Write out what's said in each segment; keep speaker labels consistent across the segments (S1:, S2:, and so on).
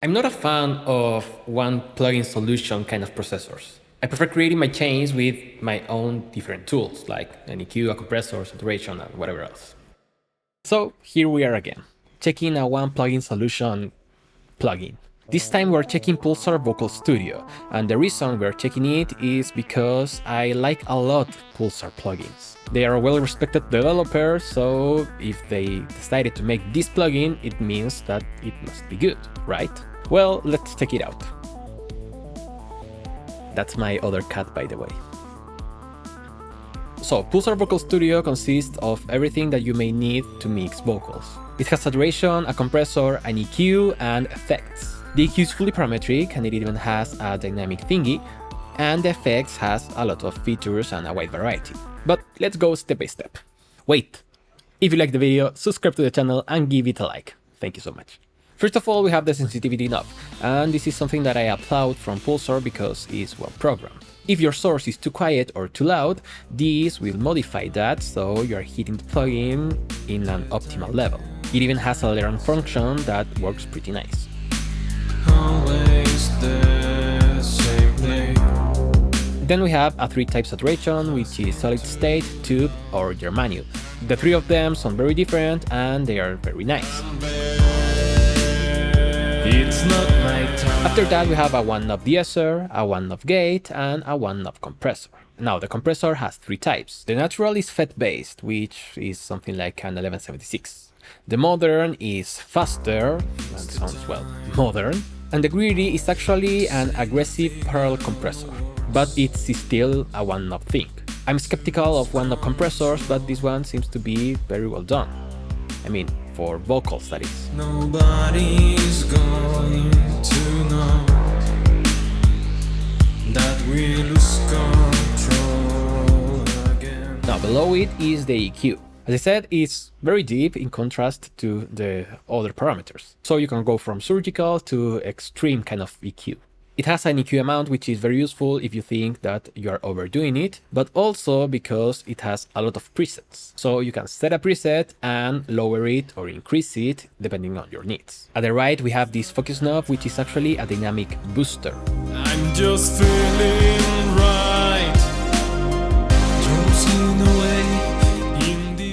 S1: I'm not a fan of one plugin solution kind of processors. I prefer creating my chains with my own different tools, like an EQ, a compressor, saturation, and whatever else. So here we are again, checking a one plugin solution plugin. This time we're checking Pulsar Vocal Studio, and the reason we're checking it is because I like a lot Pulsar plugins. They are well-respected developers, so if they decided to make this plugin, it means that it must be good, right? Well, let's check it out. That's my other cat, by the way. So, Pulsar Vocal Studio consists of everything that you may need to mix vocals. It has saturation, a compressor, an EQ, and effects. The EQ is fully parametric, and it even has a dynamic thingy, and the effects has a lot of features and a wide variety. But let's go step by step. Wait! If you like the video, subscribe to the channel and give it a like. Thank you so much. First of all, we have the sensitivity knob, and this is something that I applaud from Pulsar because it's well programmed. If your source is too quiet or too loud, this will modify that so you are hitting the plugin in an optimal level. It even has a learn function that works pretty nice. Then we have a 3-type saturation, which is solid state, tube, or Germanium. The three of them sound very different and they are very nice. After that we have a 1-knob de-esser, a 1-knob gate, and a 1-knob compressor. Now the compressor has 3 types. The natural is FET-based, which is something like an 1176. The modern is faster, that sounds well, modern. And the greedy is actually an aggressive parallel compressor, but it's still a 1-knob thing. I'm skeptical of 1-knob compressors, but this one seems to be very well done. I mean, for vocals, that is. Nobody's going to know that we lose control again. Now below it is the EQ. As I said, it's very deep in contrast to the other parameters. So you can go from surgical to extreme kind of EQ. It has an EQ amount, which is very useful if you think that you are overdoing it, but also because it has a lot of presets. So you can set a preset and lower it or increase it depending on your needs. At the right, we have this focus knob, which is actually a dynamic booster. I'm just feeling right.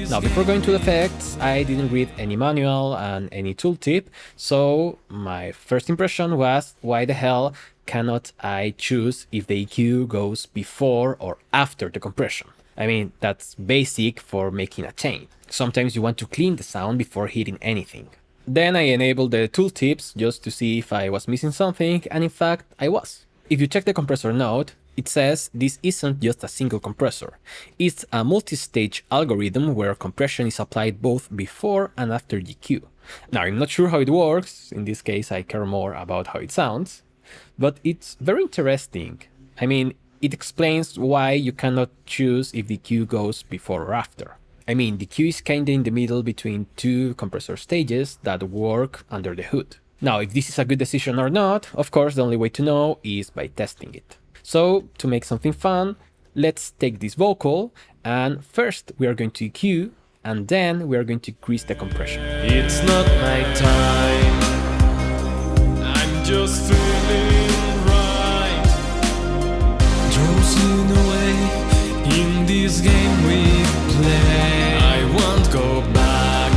S1: Now, before going to the effects, I didn't read any manual and any tooltip, so my first impression was, why the hell cannot I choose if the EQ goes before or after the compression? I mean, that's basic for making a chain. Sometimes you want to clean the sound before hitting anything. Then I enabled the tooltips just to see if I was missing something, and in fact, I was. If you check the compressor node, it says this isn't just a single compressor. It's a multi-stage algorithm where compression is applied both before and after EQ. Now, I'm not sure how it works. In this case, I care more about how it sounds. But it's very interesting. I mean, it explains why you cannot choose if the EQ goes before or after. I mean, the EQ is kinda in the middle between 2 compressor stages that work under the hood. Now, if this is a good decision or not, of course, the only way to know is by testing it. So, to make something fun, let's take this vocal, and first we are going to EQ, and then we are going to increase the compression. It's not my time, I'm just feeling right. Drowsing away in this game we play. I won't go back,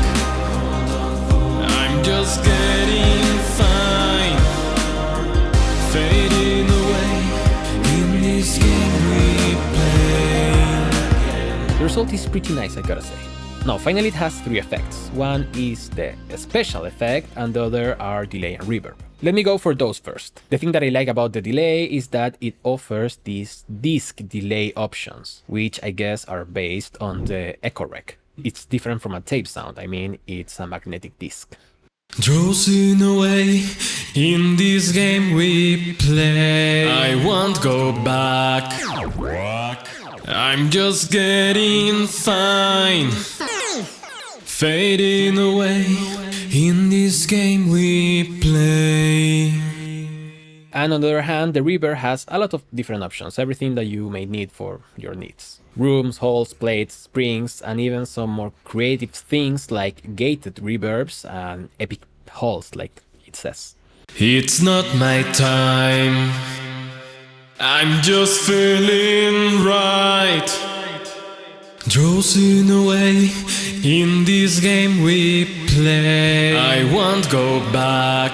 S1: I'm just getting fine. Fading away. The result is pretty nice, I gotta say. Now, finally it has 3 effects. One is the special effect and the other are delay and reverb. Let me go for those first. The thing that I like about the delay is that it offers these disc delay options, which I guess are based on the echo rec. It's different from a tape sound, I mean, it's a magnetic disc. Drowsing away in this game we play. I won't go back, I'm just getting fine. Fading away in this game we play. And on the other hand, the reverb has a lot of different options, everything that you may need for your needs. Rooms, halls, plates, springs, and even some more creative things like gated reverbs and epic halls, like it says.
S2: It's not my time, I'm just feeling right. Drowsing away in this game we play. I won't go back.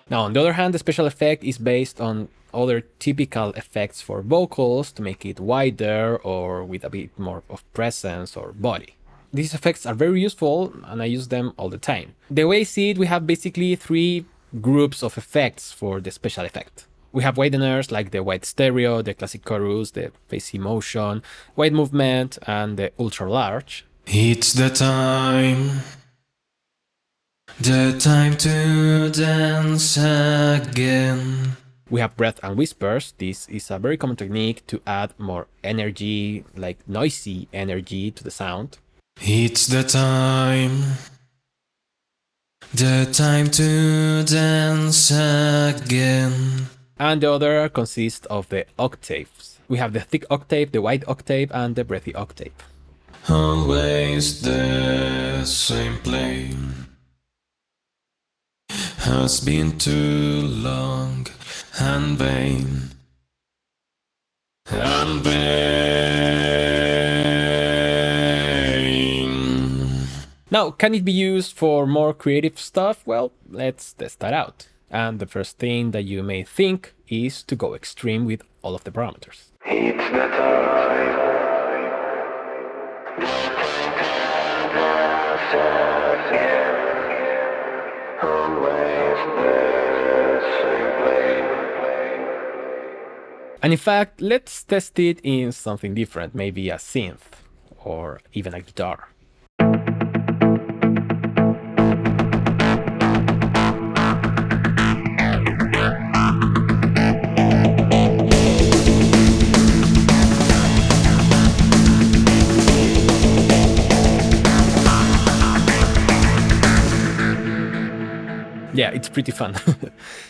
S1: Now, on the other hand, the special effect is based on other typical effects for vocals to make it wider or with a bit more of presence or body. These effects are very useful and I use them all the time. The way I see it, we have basically three groups of effects for the special effect. We have wideners like the wide stereo, the classic chorus, the phase motion, wide movement, and the ultra large.
S2: It's the time to dance again.
S1: We have breath and whispers. This is a very common technique to add more energy, like noisy energy to the sound.
S2: It's the time to dance again.
S1: And the other consists of the octaves. We have the thick octave, the wide octave, and the breathy octave.
S2: Always the same play. Has been too long and vain. And vain.
S1: Now, can it be used for more creative stuff? Well, let's test that out. And the first thing that you may think is to go extreme with all of the parameters.
S2: It's the time.
S1: And in fact, let's test it in something different, maybe a synth or even a guitar. Yeah, it's pretty fun.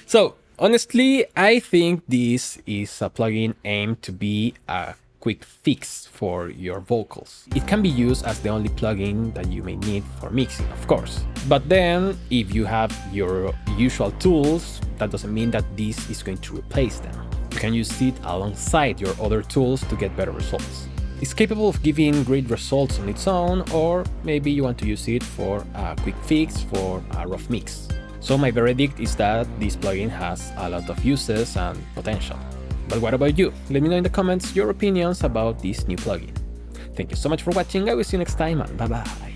S1: So, honestly, I think this is a plugin aimed to be a quick fix for your vocals. It can be used as the only plugin that you may need for mixing, of course. But then, if you have your usual tools, that doesn't mean that this is going to replace them. You can use it alongside your other tools to get better results. It's capable of giving great results on its own, or maybe you want to use it for a quick fix for a rough mix. So my verdict is that this plugin has a lot of uses and potential. But what about you? Let me know in the comments your opinions about this new plugin. Thank you so much for watching, I will see you next time and bye bye.